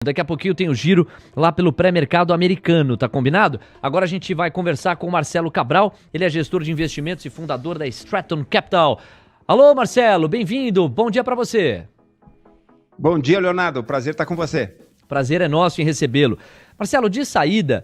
Daqui a pouquinho tem o giro lá pelo pré-mercado americano, tá combinado? Agora a gente vai conversar com o Marcelo Cabral, ele é gestor de investimentos e fundador da Stratton Capital. Alô, Marcelo, bem-vindo, bom dia pra você. Bom dia, Leonardo, prazer estar com você. Prazer é nosso em recebê-lo. Marcelo, de saída,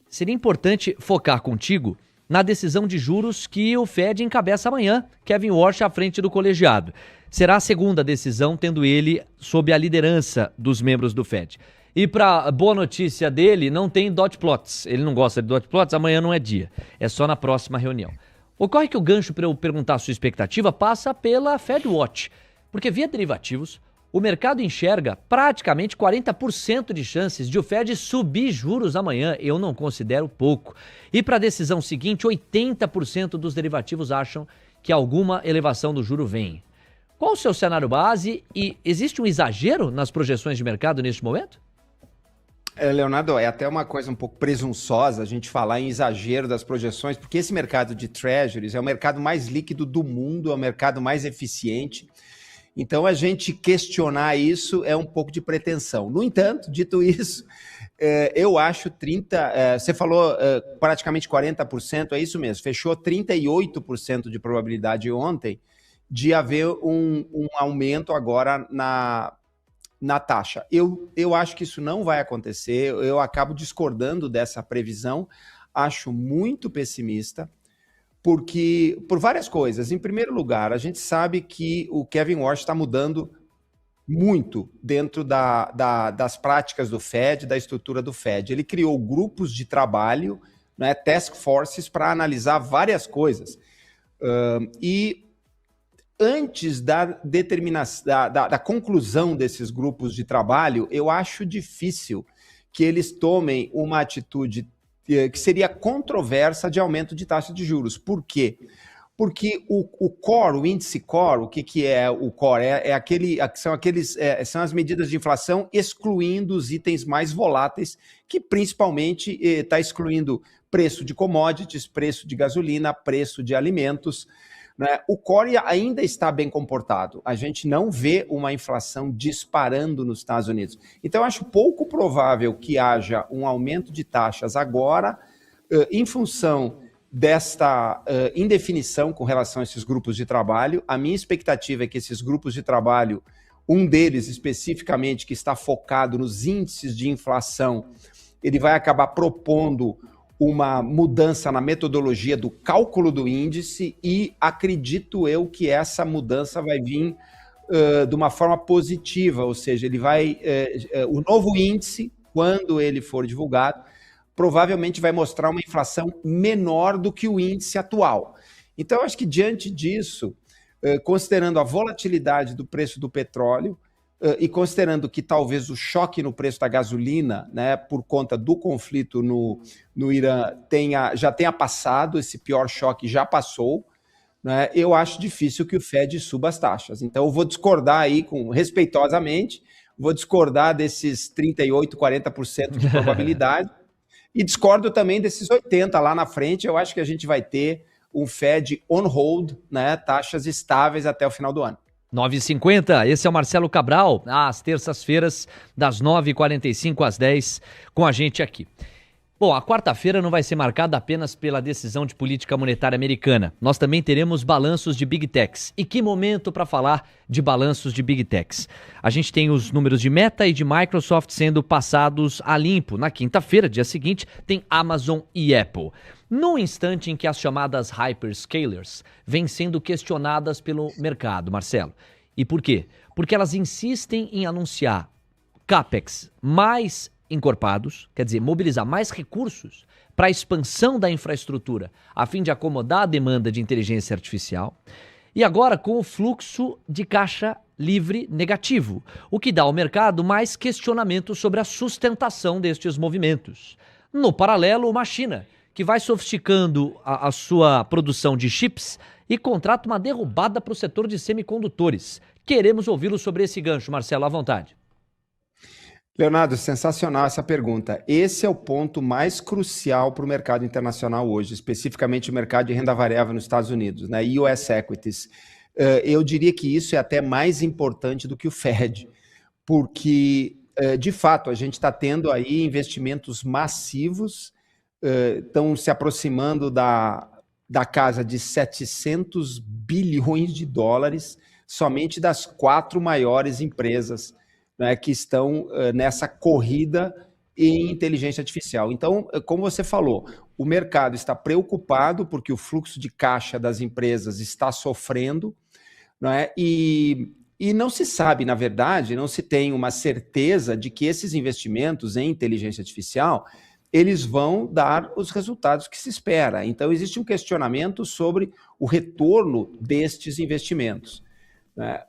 seria importante focar contigo na decisão de juros que o Fed encabeça amanhã, Kevin Warsh à frente do colegiado. Será a segunda decisão, tendo ele sob a liderança dos membros do Fed. E para boa notícia dele, não tem dot plots. Ele não gosta de dot plots, amanhã não é dia. É só na próxima reunião. Ocorre que o gancho para eu perguntar a sua expectativa passa pela Fed Watch. Porque via derivativos, o mercado enxerga praticamente 40% de chances de o Fed subir juros amanhã. Eu não considero pouco. E para a decisão seguinte, 80% dos derivativos acham que alguma elevação do juro vem. Qual o seu cenário base e existe um exagero nas projeções de mercado neste momento? Leonardo, é até uma coisa um pouco presunçosa a gente falar em exagero das projeções, porque esse mercado de treasuries é o mercado mais líquido do mundo, é o mercado mais eficiente. Então, a gente questionar isso é um pouco de pretensão. No entanto, dito isso, eu acho você falou praticamente 40%, é isso mesmo, fechou 38% de probabilidade ontem de haver um aumento agora na taxa. Eu acho que isso não vai acontecer, eu acabo discordando dessa previsão, acho muito pessimista, porque por várias coisas. Em primeiro lugar, a gente sabe que o Kevin Warsh está mudando muito dentro das práticas do Fed, da estrutura do Fed. Ele criou grupos de trabalho, né, task forces, para analisar várias coisas. E antes da determinação, da conclusão desses grupos de trabalho, eu acho difícil que eles tomem uma atitude que seria controversa de aumento de taxa de juros. Por quê? Porque o core, o índice core, o que é o core? São as medidas de inflação excluindo os itens mais voláteis, que principalmente está excluindo preço de commodities, preço de gasolina, preço de alimentos, né? O core ainda está bem comportado. A gente não vê uma inflação disparando nos Estados Unidos. Então, eu acho pouco provável que haja um aumento de taxas agora, em função desta indefinição com relação a esses grupos de trabalho. A minha expectativa é que esses grupos de trabalho, um deles especificamente, que está focado nos índices de inflação, ele vai acabar propondo uma mudança na metodologia do cálculo do índice e acredito eu que essa mudança vai vir de uma forma positiva, ou seja, o novo índice, quando ele for divulgado, provavelmente vai mostrar uma inflação menor do que o índice atual. Então, eu acho que diante disso, considerando a volatilidade do preço do petróleo, e considerando que talvez o choque no preço da gasolina, né, por conta do conflito no Irã, já tenha passado, esse pior choque já passou, né, eu acho difícil que o Fed suba as taxas. Então, eu vou discordar aí, respeitosamente, vou discordar desses 38%, 40% de probabilidade, e discordo também desses 80% lá na frente. Eu acho que a gente vai ter um Fed on hold, né, taxas estáveis até o final do ano. 9h50, esse é o Marcelo Cabral, às terças-feiras, das 9h45 às 10, com a gente aqui. Bom, a quarta-feira não vai ser marcada apenas pela decisão de política monetária americana. Nós também teremos balanços de Big Techs. E que momento para falar de balanços de Big Techs? A gente tem os números de Meta e de Microsoft sendo passados a limpo. Na quinta-feira, dia seguinte, tem Amazon e Apple. No instante em que as chamadas hyperscalers vêm sendo questionadas pelo mercado, Marcelo. E por quê? Porque elas insistem em anunciar CAPEX mais encorpados, quer dizer, mobilizar mais recursos para a expansão da infraestrutura, a fim de acomodar a demanda de inteligência artificial. E agora com o fluxo de caixa livre negativo, o que dá ao mercado mais questionamento sobre a sustentação destes movimentos. No paralelo, uma China que vai sofisticando a sua produção de chips e contrata uma derrubada para o setor de semicondutores. Queremos ouvi-lo sobre esse gancho, Marcelo, à vontade. Leonardo, sensacional essa pergunta. Esse é o ponto mais crucial para o mercado internacional hoje, especificamente o mercado de renda variável nos Estados Unidos, né? US Equities. Eu diria que isso é até mais importante do que o Fed, porque de fato, a gente está tendo aí investimentos massivos, estão se aproximando da casa de 700 bilhões de dólares, somente das 4 maiores empresas, né, que estão nessa corrida em inteligência artificial. Então, como você falou, o mercado está preocupado porque o fluxo de caixa das empresas está sofrendo, não é? E não se sabe, na verdade, não se tem uma certeza de que esses investimentos em inteligência artificial eles vão dar os resultados que se espera. Então, existe um questionamento sobre o retorno destes investimentos, né?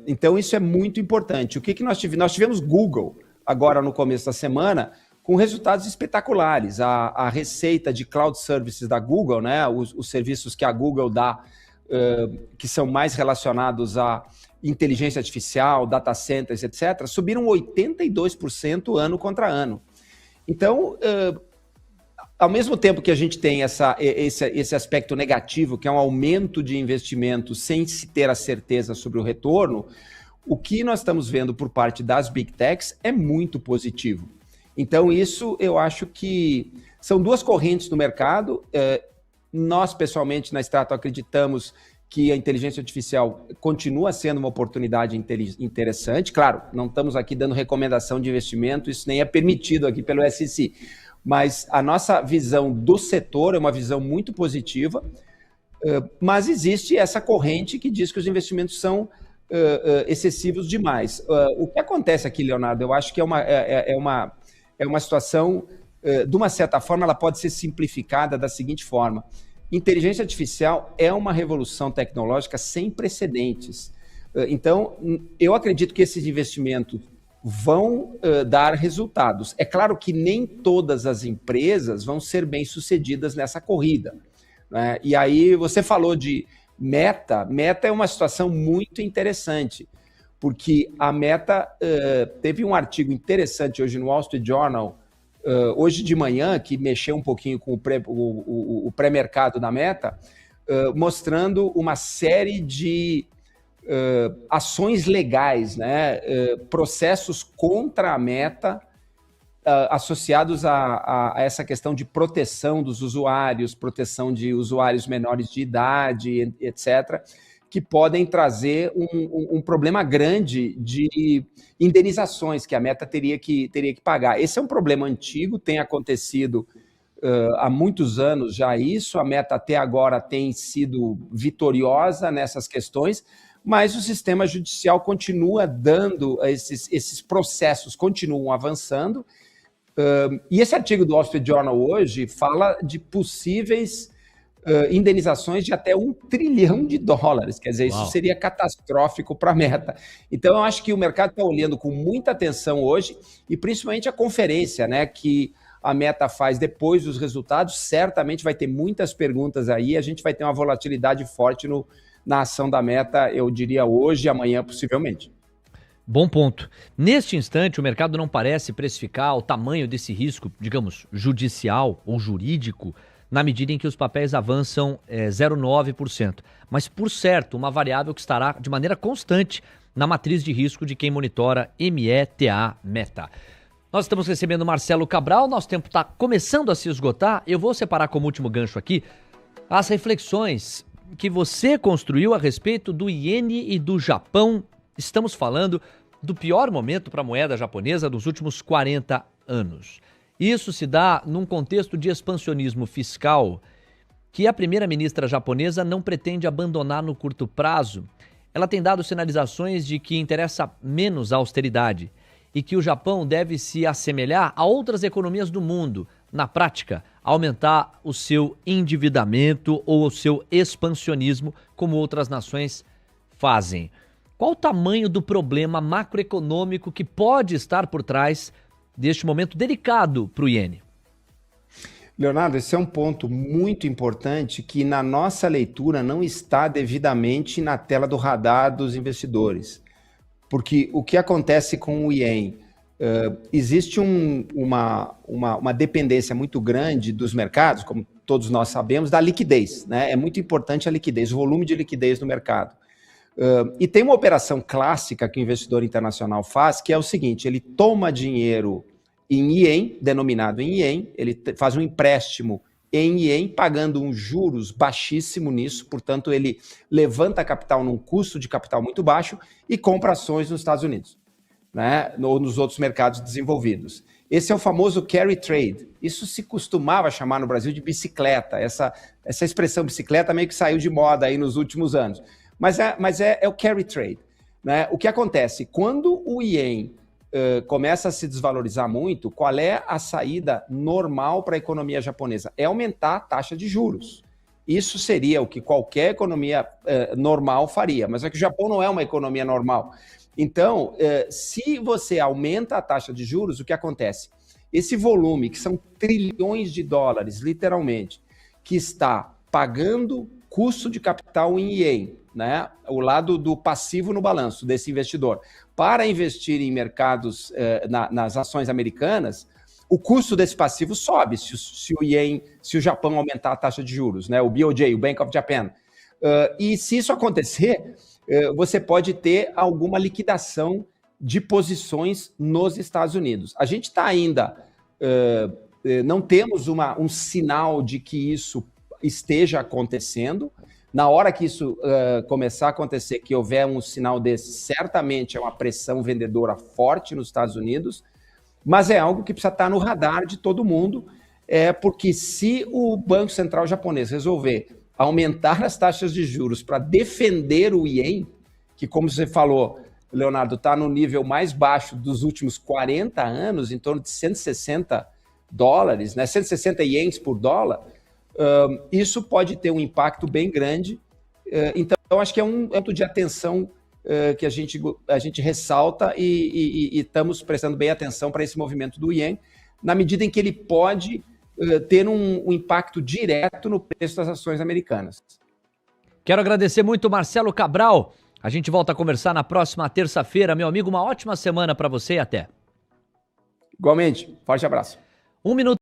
Então, isso é muito importante. O que nós tivemos? Nós tivemos Google, agora no começo da semana, com resultados espetaculares. A receita de cloud services da Google, né, os serviços que a Google dá, que são mais relacionados a inteligência artificial, data centers, etc., subiram 82% ano contra ano. Então, ao mesmo tempo que a gente tem esse aspecto negativo, que é um aumento de investimento sem se ter a certeza sobre o retorno, o que nós estamos vendo por parte das Big Techs é muito positivo. Então, isso eu acho que são duas correntes no mercado. Nós, pessoalmente, na Strato, acreditamos que a inteligência artificial continua sendo uma oportunidade interessante. Claro, não estamos aqui dando recomendação de investimento, isso nem é permitido aqui pelo SEC. Mas a nossa visão do setor é uma visão muito positiva, mas existe essa corrente que diz que os investimentos são excessivos demais. O que acontece aqui, Leonardo, eu acho que é uma situação, de uma certa forma, ela pode ser simplificada da seguinte forma. Inteligência artificial é uma revolução tecnológica sem precedentes. Então, eu acredito que esses investimentos vão dar resultados. É claro que nem todas as empresas vão ser bem-sucedidas nessa corrida, né? E aí você falou de Meta. Meta é uma situação muito interessante, porque a Meta teve um artigo interessante hoje no Wall Street Journal, hoje de manhã, que mexeu um pouquinho com o pré-mercado da Meta, mostrando uma série de ações legais, né? Processos contra a Meta, associados a essa questão de proteção dos usuários, proteção de usuários menores de idade, etc., que podem trazer um problema grande de indenizações que a Meta teria que pagar. Esse é um problema antigo, tem acontecido há muitos anos já isso. A Meta até agora tem sido vitoriosa nessas questões, mas o sistema judicial continua dando, esses processos continuam avançando. E esse artigo do Wall Street Journal hoje fala de possíveis indenizações de até $1 trilhão. Quer dizer, Uau. Isso seria catastrófico para a Meta. Então, eu acho que o mercado está olhando com muita atenção hoje, e principalmente a conferência, né, que a Meta faz depois dos resultados. Certamente vai ter muitas perguntas aí, a gente vai ter uma volatilidade forte na ação da Meta, eu diria hoje e amanhã, possivelmente. Bom ponto. Neste instante, o mercado não parece precificar o tamanho desse risco, digamos, judicial ou jurídico, na medida em que os papéis avançam 0,9%. Mas, por certo, uma variável que estará de maneira constante na matriz de risco de quem monitora META Meta. Nós estamos recebendo Marcelo Cabral, nosso tempo está começando a se esgotar. Eu vou separar como último gancho aqui as reflexões que você construiu a respeito do iene e do Japão. Estamos falando do pior momento para a moeda japonesa dos últimos 40 anos. Isso se dá num contexto de expansionismo fiscal que a primeira-ministra japonesa não pretende abandonar no curto prazo. Ela tem dado sinalizações de que interessa menos a austeridade e que o Japão deve se assemelhar a outras economias do mundo, na prática, aumentar o seu endividamento ou o seu expansionismo, como outras nações fazem. Qual o tamanho do problema macroeconômico que pode estar por trás deste momento delicado para o iene? Leonardo, esse é um ponto muito importante que na nossa leitura não está devidamente na tela do radar dos investidores. Porque o que acontece com o iene? Existe uma dependência muito grande dos mercados, como todos nós sabemos, da liquidez, né? É muito importante a liquidez, o volume de liquidez no mercado. E tem uma operação clássica que o investidor internacional faz, que é o seguinte: ele toma dinheiro em ien, denominado em ien, ele faz um empréstimo em ien, pagando um juros baixíssimo nisso, portanto ele levanta capital num custo de capital muito baixo e compra ações nos Estados Unidos, né, ou nos outros mercados desenvolvidos. Esse é o famoso carry trade. Isso se costumava chamar no Brasil de bicicleta. Essa expressão bicicleta meio que saiu de moda aí nos últimos anos. Mas é o carry trade, né? O que acontece? Quando o ien começa a se desvalorizar muito, qual é a saída normal para a economia japonesa? É aumentar a taxa de juros. Isso seria o que qualquer economia normal faria, mas é que o Japão não é uma economia normal. Então, se você aumenta a taxa de juros, o que acontece? Esse volume, que são trilhões de dólares, literalmente, que está pagando custo de capital em ien, né? O lado do passivo no balanço desse investidor, para investir em mercados, nas ações americanas, o custo desse passivo sobe se o Japão aumentar a taxa de juros, né? O BOJ, o Bank of Japan. E se isso acontecer, você pode ter alguma liquidação de posições nos Estados Unidos. A gente está ainda, não temos um sinal de que isso esteja acontecendo. Na hora que isso começar a acontecer, que houver um sinal desse, certamente é uma pressão vendedora forte nos Estados Unidos, mas é algo que precisa estar no radar de todo mundo, porque se o Banco Central japonês resolver aumentar as taxas de juros para defender o ien, que, como você falou, Leonardo, está no nível mais baixo dos últimos 40 anos, em torno de 160 dólares, né? 160 ienes por dólar, isso pode ter um impacto bem grande. Então, acho que é um ponto de atenção que a gente ressalta e estamos prestando bem atenção para esse movimento do ien, na medida em que ele pode ter um impacto direto no preço das ações americanas. Quero agradecer muito, Marcelo Cabral. A gente volta a conversar na próxima terça-feira. Meu amigo, uma ótima semana para você e até. Igualmente. Forte abraço. 1 minuto.